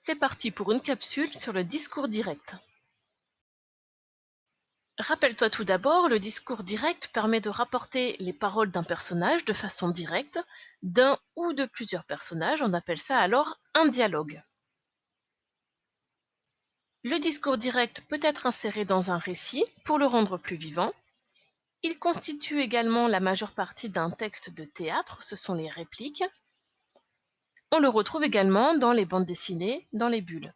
C'est parti pour une capsule sur le discours direct. Rappelle-toi tout d'abord, le discours direct permet de rapporter les paroles d'un personnage de façon directe, d'un ou de plusieurs personnages, on appelle ça alors un dialogue. Le discours direct peut être inséré dans un récit pour le rendre plus vivant. Il constitue également la majeure partie d'un texte de théâtre, ce sont les répliques. On le retrouve également dans les bandes dessinées, dans les bulles.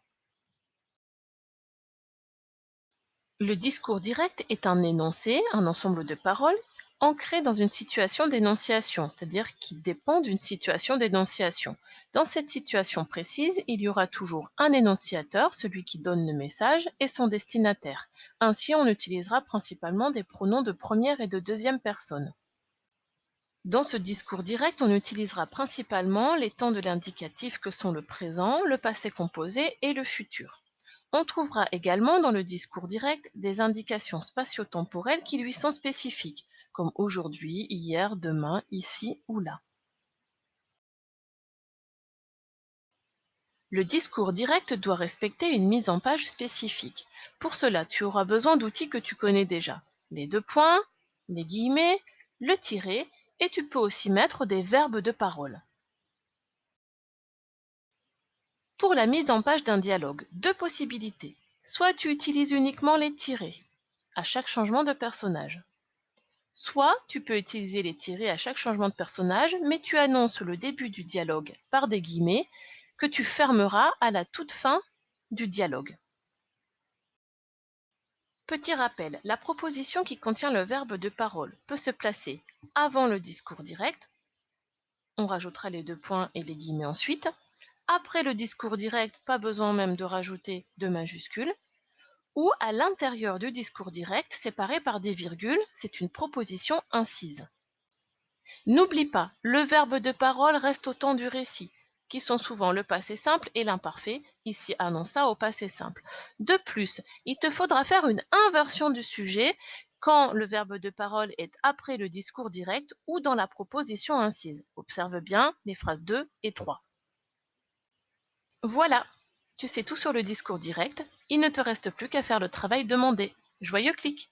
Le discours direct est un énoncé, un ensemble de paroles, ancré dans une situation d'énonciation, c'est-à-dire qui dépend d'une situation d'énonciation. Dans cette situation précise, il y aura toujours un énonciateur, celui qui donne le message, et son destinataire. Ainsi, on utilisera principalement des pronoms de première et de deuxième personne. Dans ce discours direct, on utilisera principalement les temps de l'indicatif que sont le présent, le passé composé et le futur. On trouvera également dans le discours direct des indications spatio-temporelles qui lui sont spécifiques, comme aujourd'hui, hier, demain, ici ou là. Le discours direct doit respecter une mise en page spécifique. Pour cela, tu auras besoin d'outils que tu connais déjà. Les deux points, les guillemets, le tiret, et tu peux aussi mettre des verbes de parole. Pour la mise en page d'un dialogue, deux possibilités. Soit tu utilises uniquement les tirets à chaque changement de personnage. Soit tu peux utiliser les tirets à chaque changement de personnage, mais tu annonces le début du dialogue par des guillemets que tu fermeras à la toute fin du dialogue. Petit rappel, la proposition qui contient le verbe de parole peut se placer avant le discours direct. On rajoutera les deux points et les guillemets ensuite. Après le discours direct, pas besoin même de rajouter de majuscules. Ou à l'intérieur du discours direct, séparé par des virgules, c'est une proposition incise. N'oublie pas, le verbe de parole reste au temps du récit, qui sont souvent le passé simple et l'imparfait, ici annonça au passé simple. De plus, il te faudra faire une inversion du sujet quand le verbe de parole est après le discours direct ou dans la proposition incise. Observe bien les phrases 2 et 3. Voilà, tu sais tout sur le discours direct, il ne te reste plus qu'à faire le travail demandé. Joyeux clic!